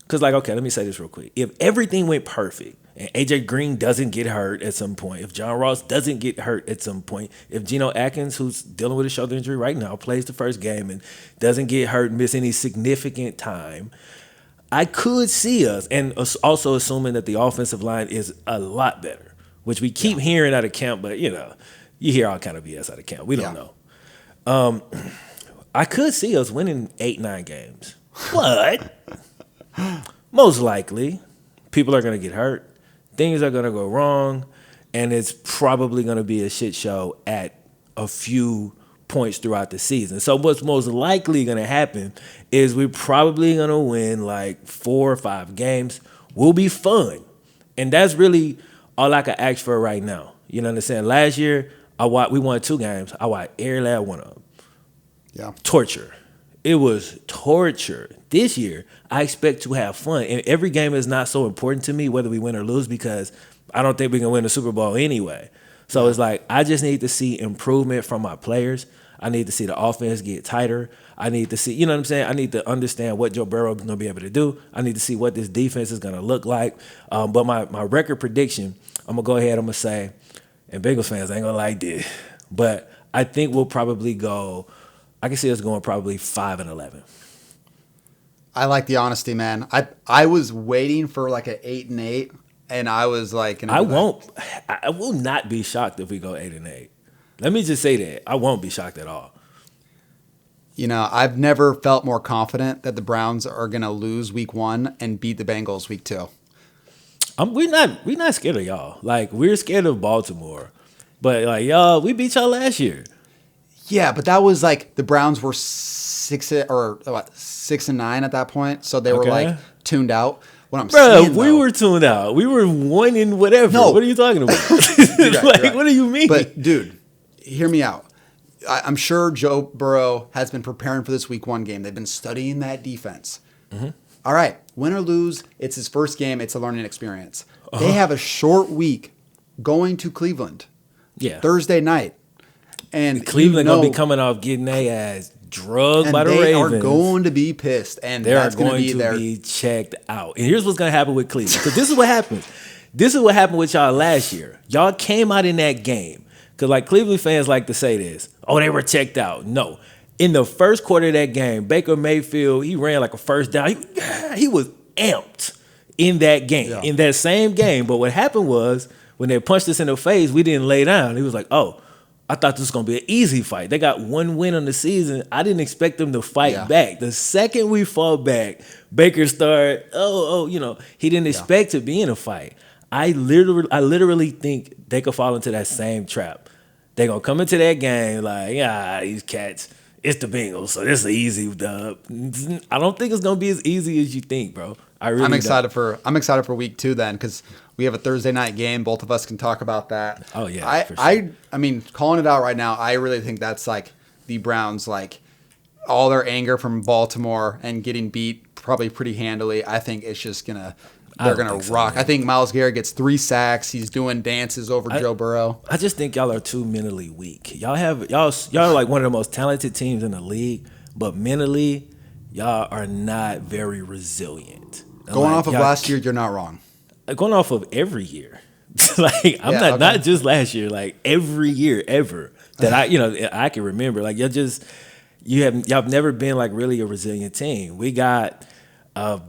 because like, okay, let me say this real quick. If everything went perfect, and AJ Green doesn't get hurt at some point, if John Ross doesn't get hurt at some point, if Geno Atkins, who's dealing with a shoulder injury right now, plays the first game and doesn't get hurt and miss any significant time, I could see us, and also assuming that the offensive line is a lot better, which we keep hearing out of camp, but you know, you hear all kind of BS out of camp. We don't know. I could see us winning 8-9 games, but most likely people are going to get hurt. Things are going to go wrong, and it's probably going to be a shit show at a few points throughout the season. So what's most likely going to happen is we're probably going to win like 4 or 5 games. Will be fun, and that's really all I can ask for right now. You know what I'm saying? Last year, we won 2 games. I watched every last one of them. Yeah. Torture. It was torture. This year, I expect to have fun. And every game is not so important to me, whether we win or lose, because I don't think we can win the Super Bowl anyway. So it's like, I just need to see improvement from my players. I need to see the offense get tighter. I need to see, you know what I'm saying? I need to understand what Joe Burrow is going to be able to do. I need to see what this defense is going to look like. But my record prediction, I'm going to go ahead, I'm going to say, and Bengals fans ain't going to like this, but I think we'll probably go, I can see us going probably 5-11. I like the honesty, man. I was waiting for like an 8-8, and I was like, I will not be shocked if we go 8-8. Let me just say that. I won't be shocked at all. You know, I've never felt more confident that the Browns are going to lose week 1 and beat the Bengals week 2. We're not scared of y'all. Like, we're scared of Baltimore. But like, y'all, we beat y'all last year. Yeah, but that was like the Browns were 6-9 at that point, so they were like tuned out. What I'm saying, we were tuned out. We were 1 in whatever. No. What are you talking about? Right. What do you mean? But dude, hear me out. I'm sure Joe Burrow has been preparing for this week 1 game. They've been studying that defense. Mm-hmm. All right, win or lose, it's his first game. It's a learning experience. They have a short week going to Cleveland. Yeah, Thursday night. And Cleveland gonna be coming off getting their ass drugged by the Ravens. They are going to be pissed, and they are going to be checked out. And here's what's gonna happen with Cleveland, because this is what happened. This is what happened with y'all last year. Y'all came out in that game because, like, Cleveland fans like to say this: "Oh, they were checked out." No, in the first quarter of that game, Baker Mayfield, he ran like a first down. He was amped in that game, in that same game. But what happened was, when they punched us in the face, we didn't lay down. He was like, "Oh, I thought this was going to be an easy fight." They got 1 win on the season. I didn't expect them to fight back. The second we fought back, Baker started, he didn't expect to be in a fight. I literally think they could fall into that same trap. They're going to come into that game like, these cats, it's the Bengals, so this is an easy dub. I don't think it's going to be as easy as you think, bro. I'm excited for week 2 then, because we have a Thursday night game. Both of us can talk about that. Oh yeah, for sure. I mean, calling it out right now, I really think that's like the Browns, like all their anger from Baltimore and getting beat probably pretty handily. I think it's just they're gonna rock. So, I think Myles Garrett gets 3 sacks. He's doing dances over Joe Burrow. I just think y'all are too mentally weak. Y'all are like one of the most talented teams in the league, but mentally, y'all are not very resilient. Going off of last year, you're not wrong. Going off of every year, not just last year, like every year ever that I can remember. Like, y'all have never been like really a resilient team. We got a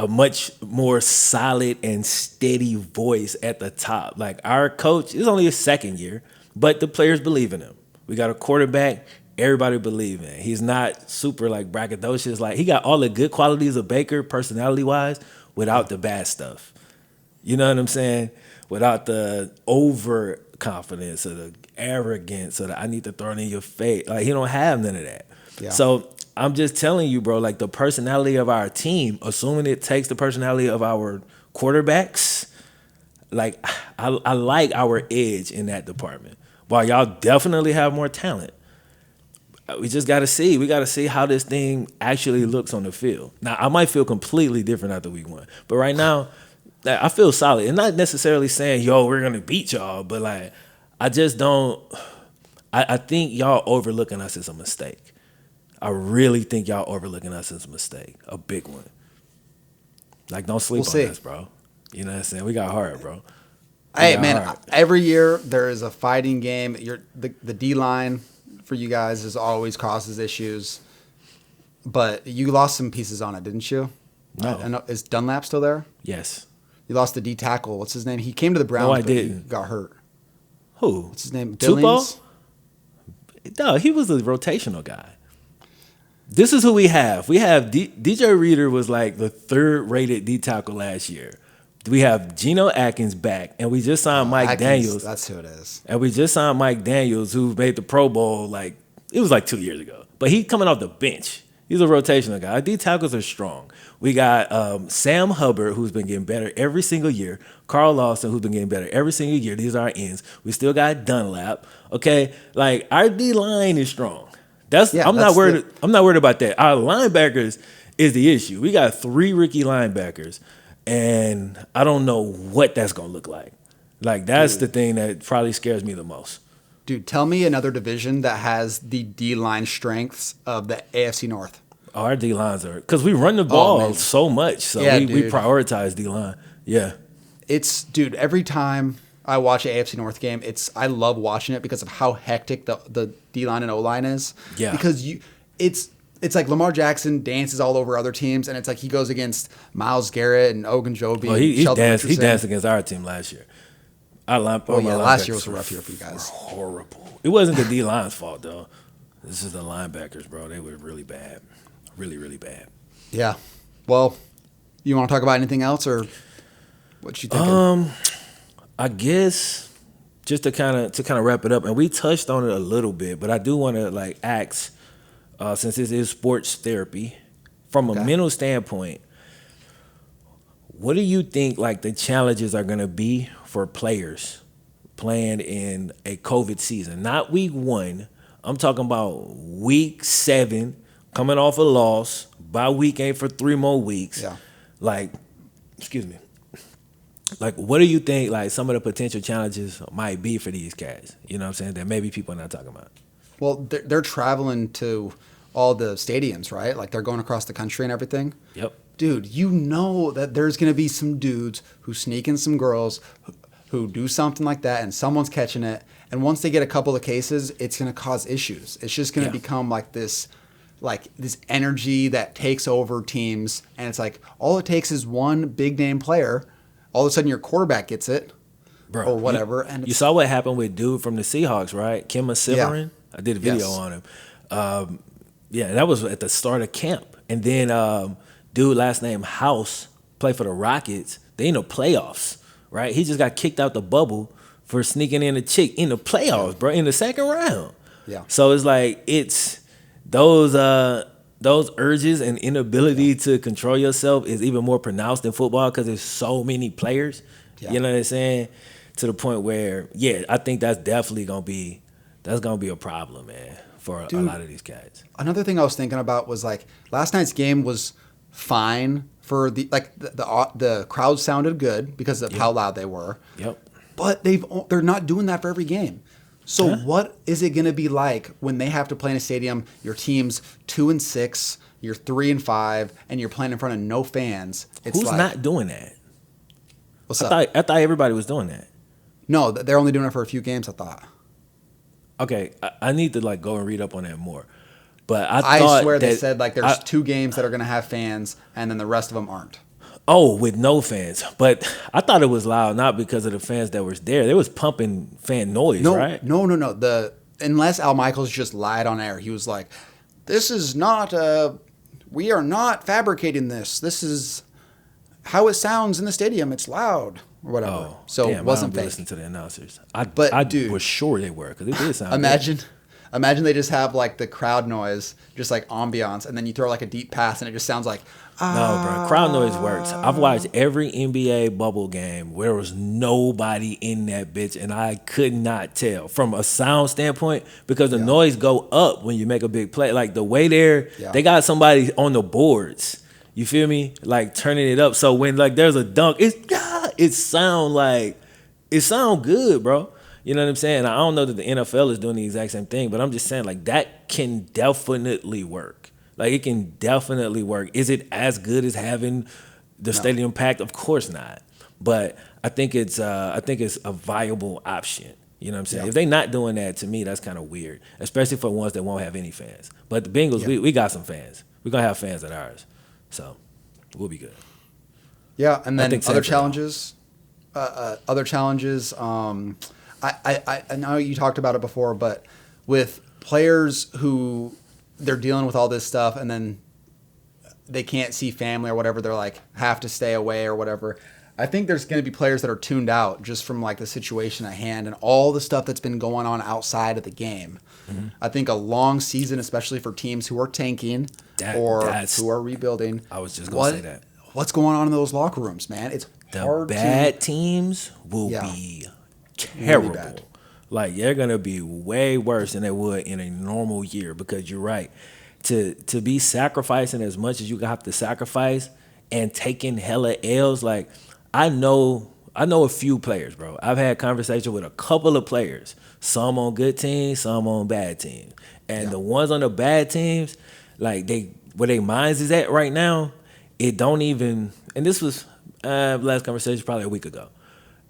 much more solid and steady voice at the top. Like our coach is only his second year, but the players believe in him. We got a quarterback everybody believe in. He's not super like braggadocious. Like he got all the good qualities of Baker personality wise without the bad stuff. You know what I'm saying? Without the overconfidence or the arrogance or the I need to throw it in your face. Like he don't have none of that. Yeah. So I'm just telling you, bro, like the personality of our team, assuming it takes the personality of our quarterbacks, like I like our edge in that department. While y'all definitely have more talent, we just got to see. We got to see how this thing actually looks on the field. Now, I might feel completely different after week 1, but right now, I feel solid. And not necessarily saying, yo, we're going to beat y'all, but like, I just don't. I think y'all overlooking us is a mistake. I really think y'all overlooking us is a mistake, a big one. Like, don't sleep on us, bro. You know what I'm saying? We got hard, bro. Hey, man, every year there is a fighting game. The D-line for you guys always causes issues. But you lost some pieces on it, didn't you? No. Is Dunlap still there? Yes. You lost the D tackle. What's his name? He came to the Browns, but he got hurt. Who? What's his name? Billings? No, he was a rotational guy. This is who we have. We have DJ Reader was like the 3rd rated D tackle last year. We have Geno Atkins back, and we just signed Mike Daniels. That's who it is. And we just signed Mike Daniels, who made the Pro Bowl it was like 2 years ago. But he's coming off the bench. He's a rotational guy. Our D tackles are strong. We got Sam Hubbard, who's been getting better every single year. Carl Lawson, who's been getting better every single year. These are our ends. We still got Dunlap. Okay, like our D line is strong. I'm not worried about that. Our linebackers is the issue. We got 3 rookie linebackers, and I don't know what that's gonna look like. Like that's the thing that probably scares me the most. Dude, tell me another division that has the D-line strengths of the AFC North. Oh, our D-lines are... Because we run the ball so much, so we prioritize D-line. Yeah. Dude, every time I watch an AFC North game, I love watching it because of how hectic the D-line and O-line is. Yeah. Because it's like Lamar Jackson dances all over other teams, and it's like he goes against Myles Garrett and Ogunjobi. Well, he danced against our team last year. Last year was a rough year for you guys. Horrible. It wasn't the D-line's fault, though. This is the linebackers, bro. They were really bad. Really, really bad. Yeah. Well, you want to talk about anything else, or what you thinking? I guess just to kind of wrap it up, and we touched on it a little bit, but I do want to ask, since this is sports therapy, from a mental standpoint, what do you think the challenges are going to be for players playing in a COVID season? Not week 1. I'm talking about week 7, coming off a loss. Bye week ain't for 3 more weeks. Yeah. Excuse me. What do you think some of the potential challenges might be for these cats? You know what I'm saying? That maybe people are not talking about. Well, they're traveling to all the stadiums, right? They're going across the country and everything. Yep. Dude, you know that there's going to be some dudes who sneak in some girls who do something like that, and someone's catching it. And once they get a couple of cases, it's going to cause issues. It's just going to become this energy that takes over teams. And it's all it takes is one big name player. All of a sudden, your quarterback gets it, bro, or whatever. You saw what happened with dude from the Seahawks, right? Kemba Severin. Yeah. I did a video on him. That was at the start of camp. And then dude, last name House, played for the Rockets. They in the playoffs, right? He just got kicked out the bubble for sneaking in a chick in the playoffs, bro, in the 2nd round. Yeah. So it's those urges and inability to control yourself is even more pronounced in football because there's so many players. Yeah. You know what I'm saying? To the point where, I think that's definitely gonna be a problem, man, for a lot of these cats. Another thing I was thinking about was last night's game was fine for the crowd sounded good because of how loud they were. Yep. But they're not doing that for every game. So what is it going to be like when they have to play in a stadium? Your team's 2-6, you're 3-5, and you're playing in front of no fans. Who's not doing that? What's up? I thought everybody was doing that. No, they're only doing it for a few games, I thought. Okay, I need to go and read up on that more. But I swear they said like there's 2 games that are going to have fans, and then the rest of them aren't. Oh, with no fans. But I thought it was loud not because of the fans that was there. They was pumping fan noise, right? No. Unless Al Michaels just lied on air. He was like, "This is not we are not fabricating this. This is how it sounds in the stadium. It's loud." Or whatever. Oh, So damn, it wasn't I fake. don't listen to the announcers. Dude, was sure they were because it did sound Imagine they just have like the crowd noise, just like ambiance, and then you throw like a deep pass and it just sounds like, No, bro. Crowd noise works. I've watched every NBA bubble game where there was nobody in that bitch, and I could not tell from a sound standpoint because the noise go up when you make a big play. Like the way they got somebody on the boards. You feel me? Like turning it up. So when like there's a dunk, it sound good, bro. You know what I'm saying? I don't know that the NFL is doing the exact same thing, but I'm just saying like that can definitely work. Like it can definitely work. Is it as good as having the stadium packed? Of course not. But I think it's a viable option. You know what I'm saying? If they're not doing that, to me, that's kind of weird, especially for ones that won't have any fans. But the Bengals, we got some fans. We're gonna have fans at ours, so we'll be good. Yeah, and then other challenges. I know you talked about it before, but with players who they're dealing with all this stuff and then they can't see family or whatever, they're like have to stay away or whatever. I think there's going to be players that are tuned out just from like the situation at hand and all the stuff that's been going on outside of the game. Mm-hmm. I think a long season, especially for teams who are tanking or who are rebuilding. I was just going to say that. What's going on in those locker rooms, man? It's hard. The bad teams will be terrible. Really bad. Like they're gonna be way worse than they would in a normal year because you're right. To be sacrificing as much as you have to sacrifice and taking hella L's, like I know a few players, bro. I've had conversation with a couple of players, some on good teams, some on bad teams. And the ones on the bad teams, like where their minds is at right now, it don't even, and this was last conversation probably a week ago.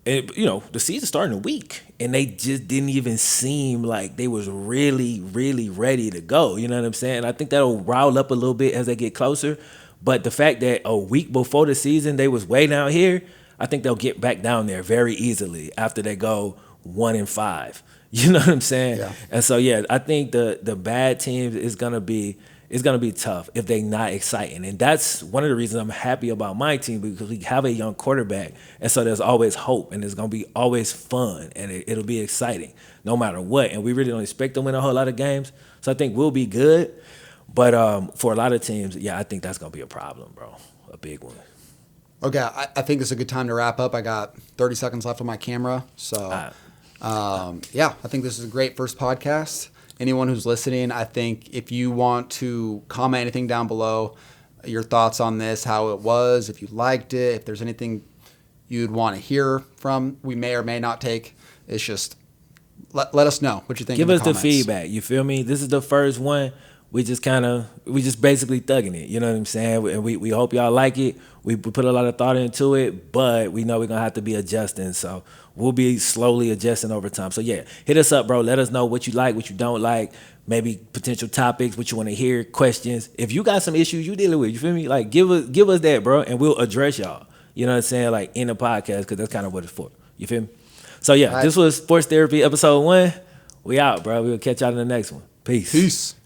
The season starting a week, and they just didn't even seem like they was really, really ready to go. You know what I'm saying? I think that'll rile up a little bit as they get closer. But the fact that a week before the season they was way down here, I think they'll get back down there very easily after they go 1-5. You know what I'm saying? Yeah. And so I think the bad teams is gonna be tough if they not exciting. And that's one of the reasons I'm happy about my team because we have a young quarterback. And so there's always hope and it's going to be always fun and it'll be exciting no matter what. And we really don't expect to win a whole lot of games. So I think we'll be good. But for a lot of teams, I think that's going to be a problem, bro. A big one. Okay, I think it's a good time to wrap up. I got 30 seconds left on my camera. So, I think this is a great first podcast. Anyone who's listening, I think if you want to comment anything down below, your thoughts on this, how it was, if you liked it, if there's anything you'd want to hear from, we may or may not take. It's just let us know what you think. Give us the feedback. You feel me? This is the first one. We just basically thugging it. You know what I'm saying? And we hope y'all like it. We put a lot of thought into it, but we know we're going to have to be adjusting. So we'll be slowly adjusting over time. So hit us up, bro. Let us know what you like, what you don't like, maybe potential topics, what you want to hear, questions. If you got some issues you dealing with, you feel me? Like give us that, bro, and we'll address y'all. You know what I'm saying? Like in the podcast, because that's kind of what it's for. You feel me? So This was Sports Therapy episode 1. We out, bro. We'll catch y'all in the next one. Peace.